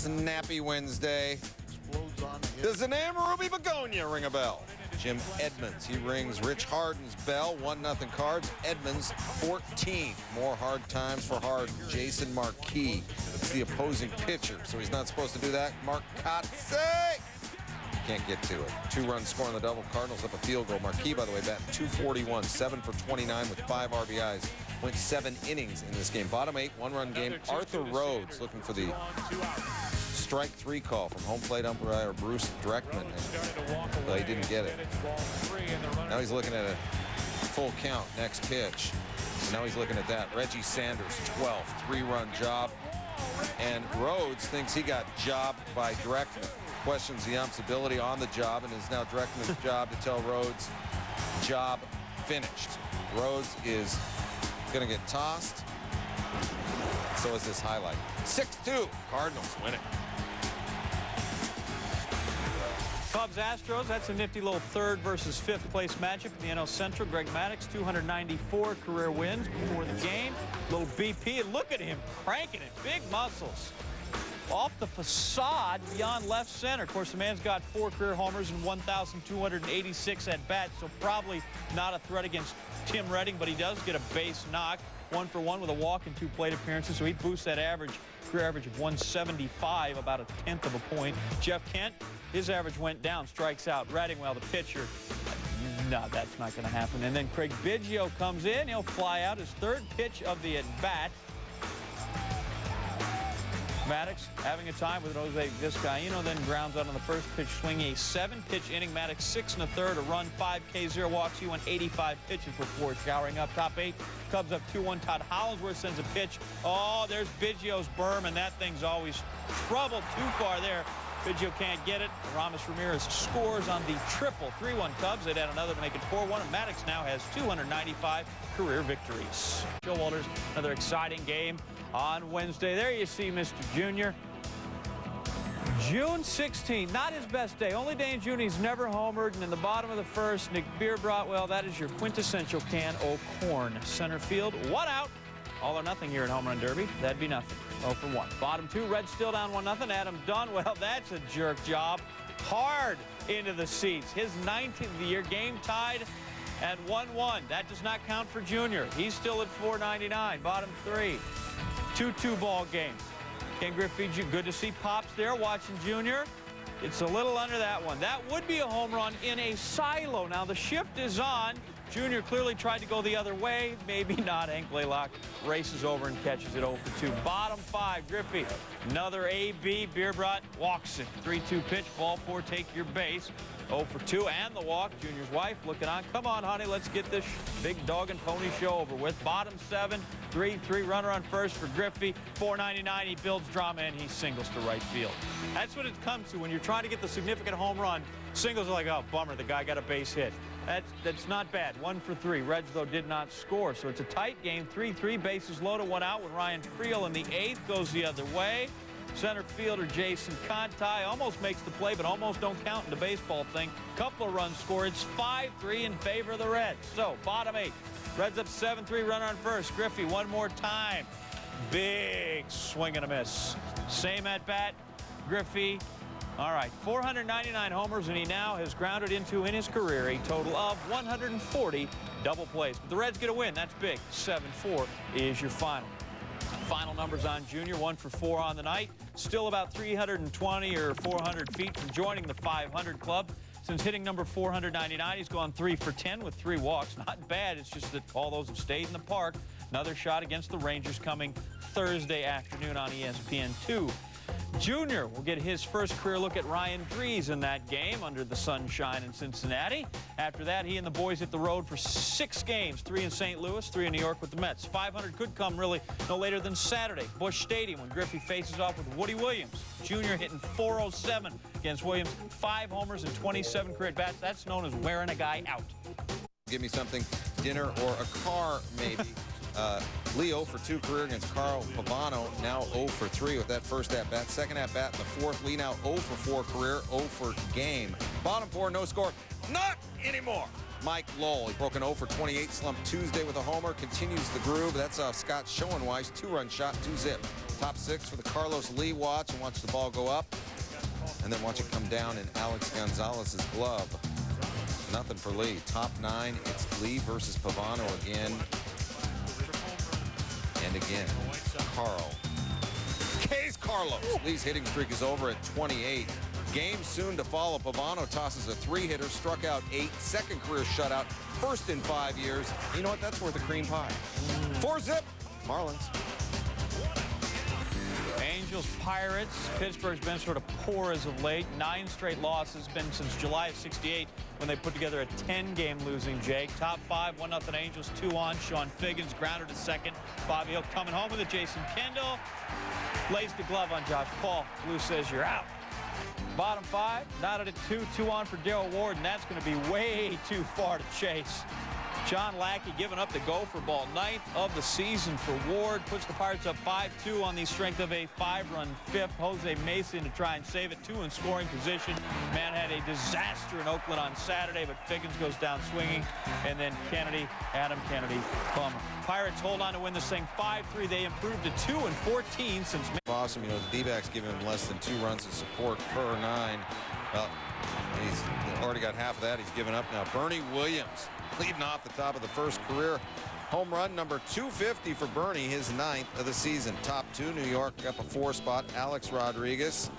snappy Wednesday. Does the name Ruby Begonia ring a bell? Jim Edmonds, he rings Rich Harden's bell. 1-0 Cards. Edmonds 14. More hard times for Harden. Jason Marquis, it's the opposing pitcher, so he's not supposed to do that. Marcotte can't get to it. 2-run score on the double. Cardinals up a field goal. Marquis, by the way, batting .241, 7 for 29 with 5 RBIs. Went 7 innings in this game. Bottom 8, 1-run game. Arthur Rhodes looking for the strike 3 call from home plate umpire Bruce Dreckman. Well, he didn't get it. Now he's looking at a full count. Next pitch. And now he's looking at that. Reggie Sanders, 12th, 3-run job. And Rhodes thinks he got jobbed by Dreckman. Questions the ump's ability on the job, and it's now Dreckman's job to tell Rhodes, job finished. Rhodes is going to get tossed. So is this highlight. 6-2, Cardinals win it. Cubs Astros, that's a nifty little 3rd versus 5th place matchup in the NL Central. Greg Maddux, 294 career wins before the game. Little BP, and look at him cranking it. Big muscles. Off the facade beyond left center. Of course, the man's got 4 career homers and 1,286 at bat, so probably not a threat against Tim Redding, but he does get a base knock. 1 for 1 with a walk and 2 plate appearances, so he boosts that career average of 175, about a 1/10 of a point. Jeff Kent, his average went down, strikes out. Redding, well, the pitcher, no, that's not going to happen. And then Craig Biggio comes in. He'll fly out his 3rd pitch of the at-bat. Maddux having a time with Jose Vizcaíno, then grounds out on the first pitch, swinging a 7-pitch inning. Maddux 6 1/3, a run, 5 K, 0 walks. He went 85 pitches before showering up. Top 8, Cubs up 2-1. Todd Hollinsworth sends a pitch. Oh, there's Biggio's berm, and that thing's always troubled too far there. Biggio can't get it. Ramos Ramirez scores on the triple. 3-1 Cubs. They'd add another to make it 4-1. And Maddux now has 295 career victories. Joe Walters, another exciting game on Wednesday. There you see Mr. Junior. June 16, not his best day. Only day in June he's never homered. And in the bottom of the 1st, Nick Beer brought, well, that is your quintessential can o' corn. Center field, 1 out. All or nothing here at Home Run Derby. That'd be nothing. 0 for 1. Bottom 2, Reds still down 1-0. Adam Dunn, well, that's a jerk job. Hard into the seats. His 19th of the year, game tied at 1-1. That does not count for Junior. He's still at 499. Bottom 3, 2-2 ball game. Ken Griffey, good to see Pops there watching Junior. It's a little under that one. That would be a home run in a silo. Now the shift is on. Junior clearly tried to go the other way. Maybe not. Hank Blaylock races over and catches it 0 for 2. Bottom 5, Griffey. Another AB. Beerbrot walks it. 3-2 pitch. Ball 4. Take your base. 0 for 2 and the walk. Junior's wife looking on. Come on, honey. Let's get this big dog and pony show over with. Bottom 7, 3-3 runner on first for Griffey. 499. He builds drama and he singles to right field. That's what it comes to when you're trying to get the significant home run. Singles are like, oh, bummer. The guy got a base hit. That's not bad. 1 for 3. Reds, though, did not score. So it's a tight game. 3-3, bases loaded, 1 out with Ryan Friel in the 8th. Goes the other way. Center fielder Jason Conti almost makes the play, but almost don't count in the baseball thing. Couple of runs scored. It's 5-3 in favor of the Reds. So bottom 8. Reds up 7-3, runner on first. Griffey one more time. Big swing and a miss. Same at bat. Griffey. All right, 499 homers, and he now has grounded into, in his career, a total of 140 double plays. But the Reds get a win. That's big. 7-4 is your final. Final numbers on Junior. 1 for 4 on the night. Still about 320 or 400 feet from joining the 500 club. Since hitting number 499, he's gone 3 for 10 with 3 walks. Not bad. It's just that all those have stayed in the park. Another shot against the Rangers coming Thursday afternoon on ESPN2. Junior will get his first career look at Ryan Drees in that game under the sunshine in Cincinnati. After that, he and the boys hit the road for 6 games, 3 in St. Louis, 3 in New York with the Mets. 500 could come really no later than Saturday, Busch Stadium, when Griffey faces off with Woody Williams. Junior hitting .407 against Williams, 5 homers and 27 career at-bats. That's known as wearing a guy out. Give me something, dinner or a car, maybe. Lee 0 for 2 career against Carl Pavano, now 0 for 3 with that first at-bat. Second at-bat in the 4th. Lee now 0 for 4 career, 0 for game. Bottom 4, no score. Not anymore. Mike Lowell, he broke an 0 for 28 slump Tuesday with a homer. Continues the groove. That's Scott Schoenweiss. 2-run shot, 2-zip. Top 6 for the Carlos Lee watch, and watch the ball go up. And then watch it come down in Alex Gonzalez's glove. Nothing for Lee. Top 9, it's Lee versus Pavano again. And again, Carl. Case Carlos. Lee's hitting streak is over at 28. Game soon to follow. Pavano tosses a 3-hitter, struck out 8, second career shutout, first in 5 years. You know what? That's worth a cream pie. 4-zip, Marlins. Angels, Pirates. Pittsburgh's been sort of poor as of late. 9 straight losses, been since July of '68 when they put together a 10-game losing jake. Top 5, 1-0 Angels, 2 on. Sean Figgins grounded to second. Bobby Hill coming home with it. Jason Kendall lays the glove on Josh Paul. Blue says you're out. Bottom 5, knotted at 2, 2 on for Darryl Ward, and that's going to be way too far to chase. John Lackey giving up the gopher ball. 9th of the season for Ward. Puts the Pirates up 5-2 on the strength of a 5-run fifth. Jose Mason to try and save it. 2 in scoring position. Man had a disaster in Oakland on Saturday, but Figgins goes down swinging. And then Kennedy, Adam Kennedy, bummer. Pirates hold on to win this thing 5-3. They improved to 2-14 since. Awesome. You know, the D-backs giving him less than 2 runs of support per 9. Well, he's already got half of that. He's given up now. Bernie Williams leading off the top of the first, career home run number 250 for Bernie, his 9th of the season. Top 2, New York up a 4 spot. Alex Rodriguez.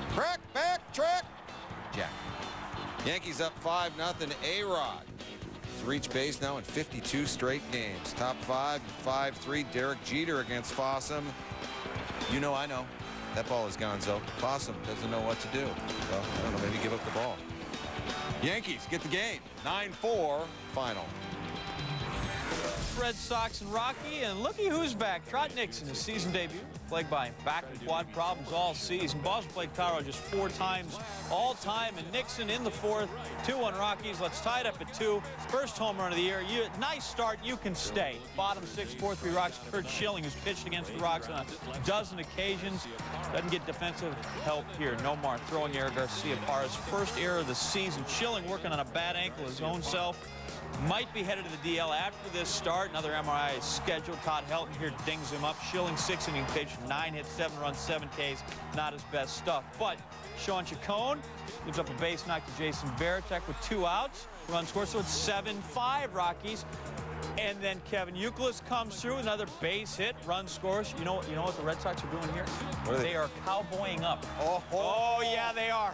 Crack, back, track. Jack. Yankees up 5-0. A-Rod. He's reached base now in 52 straight games. Top 5, 5-3. Derek Jeter against Fossum. You know, I know. That ball is gonzo. Fossum doesn't know what to do. Well, I don't know, maybe give up the ball. Yankees get the game. 9-4 final. Red Sox and Rocky, and looky who's back. Trot Nixon, his season debut, plagued by back and quad problems all season. Boston played Colorado just 4 times all time, and Nixon in the 4th. 2-1 Rockies. Let's tie it up at 2. First home run of the year. Nice start. You can stay. Bottom 6, 4-3 Rocks. Kurt Schilling, who's pitched against the Rocks on a dozen occasions. Doesn't get defensive help here. Nomar throwing Eric Garcia Parra's first error of the season. Schilling working on a bad ankle his own self. Might be headed to the DL after this start. Another MRI is scheduled. Todd Helton here dings him up. Schilling 6 inning pitch, 9 hits, 7 runs, 7 Ks. Not his best stuff. But Sean Chacon gives up a base knock to Jason Varitek with 2 outs. Run score, so it's 7-5 Rockies. And then Kevin Youkilis comes through, another base hit, run scores. You know what the Red Sox are doing here? They are cowboying up. Oh, yeah, they are.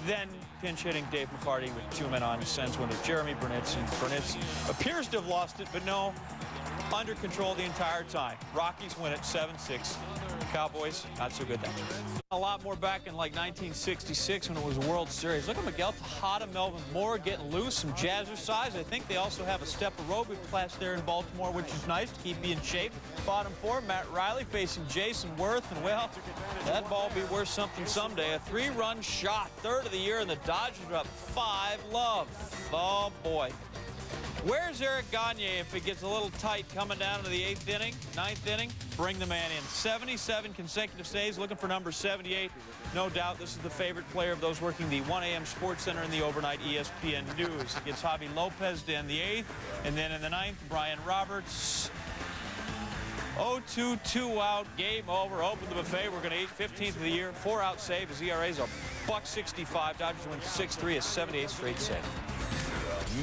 Then pinch hitting Dave McCarty with 2 men on sends one to Jeremy Burnitz, and Burnitz appears to have lost it, but no, under control the entire time. Rockies win it 7-6. Cowboys, not so good then. A lot more back in like 1966 when it was a World Series. Look at Miguel Tejada, Melvin Moore getting loose, some jazzercise. I think they also have a step aerobic class there in Baltimore, which is nice to keep you in shape. Bottom 4, Matt Riley facing Jason Worth, and well, that ball will be worth something someday. A 3-run shot, 3rd of the year, and the Dodgers are up 5-love. Oh boy. Where's Eric Gagne if it gets a little tight coming down to the 8th inning, 9th inning? Bring the man in. 77 consecutive saves, looking for number 78. No doubt this is the favorite player of those working the 1 a.m. Sports Center and the overnight ESPN News. It gets Javi Lopez to end the 8th, and then in the 9th, Brian Roberts. 0-2, 2 out, game over. Open the buffet. We're going to eat 15th of the year. 4-out save. His ERA's a $1.65. Dodgers win 6-3, a 78th straight save.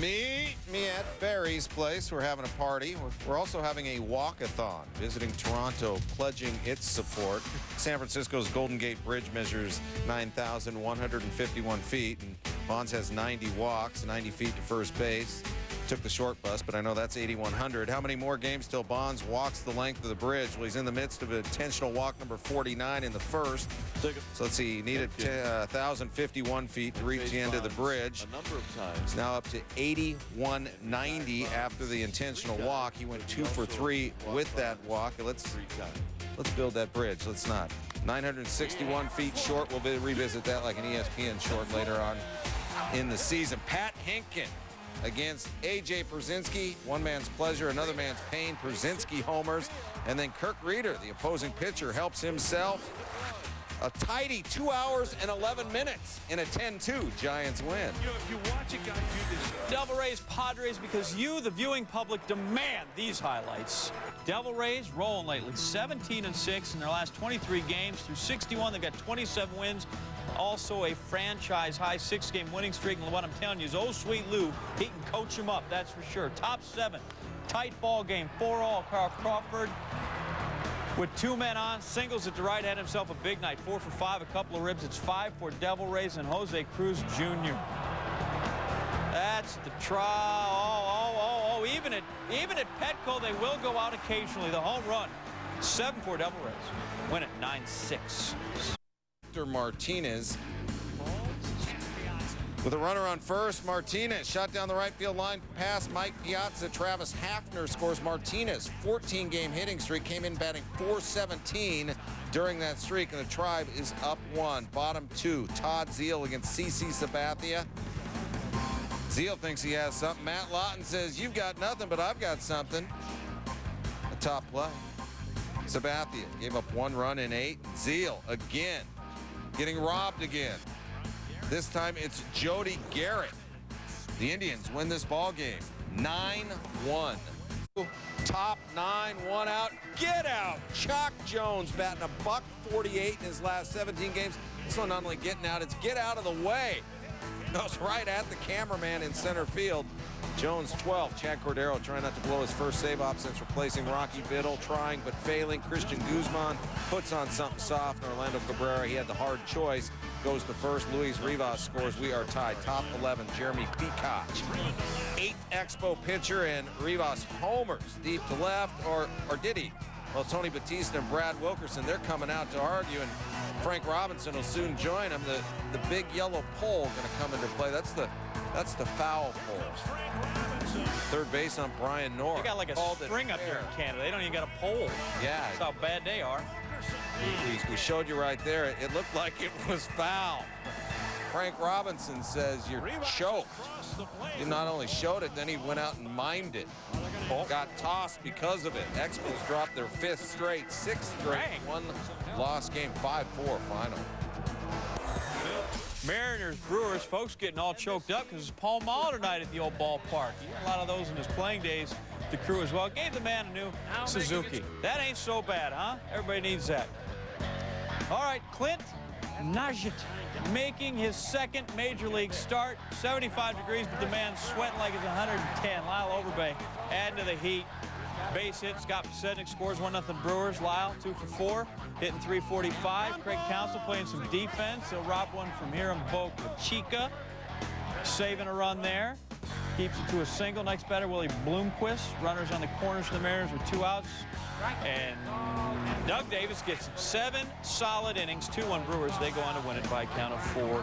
Meet me at Barry's place. We're having a party. We're also having a walkathon, visiting Toronto, pledging its support. San Francisco's Golden Gate Bridge measures 9,151 feet, and Bonds has 90 walks, 90 feet to first base. Took the short bus, but I know that's 8,100. How many more games till Bonds walks the length of the bridge? Well, he's in the midst of an intentional walk number 49 in the first. So let's see, he needed 1,051 feet to reach the end of the bridge. A number of times. He's now up to 8,190 after the intentional walk. He went 2 for 3 with that walk. Let's build that bridge. Let's not. 961 feet short. We'll revisit that like an ESPN short later on in the season. Pat Hinkin against A.J. Pierzynski. One man's pleasure, another man's pain. Pierzynski homers. And then Kirk Reeder, the opposing pitcher, helps himself. A tidy 2 hours and 11 minutes in a 10-2 Giants win. You know, if you watch a guy do this. Devil Rays, Padres, because you, the viewing public, demand these highlights. Devil Rays rolling lately, 17-6 in their last 23 games. Through 61, they've got 27 wins. Also a franchise-high 6-game winning streak. And what I'm telling you is, oh, sweet Lou, he can coach him up, that's for sure. Top 7, tight ball game, 4-all. Carl Crawford with 2 men on, singles at the right, had himself a big night. 4 for 5, a couple of ribs. It's 5 for Devil Rays and Jose Cruz Jr. That's the try. Even at Petco, they will go out occasionally. The home run, 7 for Devil Rays. Win it 9-6. Martinez with a runner on first. Martinez shot down the right field line past Mike Piazza. Travis Hafner scores. Martinez, 14-game hitting streak, came in batting .417 during that streak, and the Tribe is up 1. Bottom 2, Todd Zeile against CC Sabathia. Zeile thinks he has something. Matt Lawton says, you've got nothing, but I've got something. A top play. Sabathia gave up 1 run in 8. Zeile again getting robbed again. This time it's Jody Garrett. The Indians win this ball game 9-1. Top 9, 1 out. Get out. Chalk Jones batting a .148 in his last 17 games. This one not only getting out, it's get out of the way. Goes right at the cameraman in center field. Jones 12. Chad Cordero trying not to blow his first save op since replacing Rocky Biddle, trying but failing. Christian Guzman puts on something soft. And Orlando Cabrera, he had the hard choice. Goes to first. Luis Rivas scores. We are tied. Top 11, Jeremy Peacock. 8th Expo pitcher, and Rivas homers deep to left, or did he? Well, Tony Batista and Brad Wilkerson, they're coming out to argue, and Frank Robinson will soon join him. The big yellow pole going to come into play. That's the foul pole. Third base on Brian North. They got like a string up there in Canada. They don't even got a pole. Yeah. That's how bad they are. We showed you right there. It looked like it was foul. Frank Robinson says you're choked. He not only showed it, then he went out and mimed it. Got tossed because of it. Expos dropped their 5th straight, 6th straight, 1 loss game, 5-4 final. Mariners, Brewers, folks getting all choked up because it's Paul Molitor night at the old ballpark. He had a lot of those in his playing days. The crew as well. Gave the man a new Suzuki. That ain't so bad, huh? Everybody needs that. All right, Clint Najit making his 2nd major league start. 75 degrees, but the man's sweating like it's 110. Lyle Overbay adding to the heat. Base hit. Scott Pasednik scores 1-0 Brewers. Lyle 2 for 4, hitting .345. Craig Counsell playing some defense. He'll rob one from Hiram Boca Chica, saving a run there. Keeps it to a single. Next batter, Willie Bloomquist. Runners on the corners for the Mariners with 2 outs. And Doug Davis gets 7 solid innings. 2-1 Brewers. They go on to win it by a count of 4.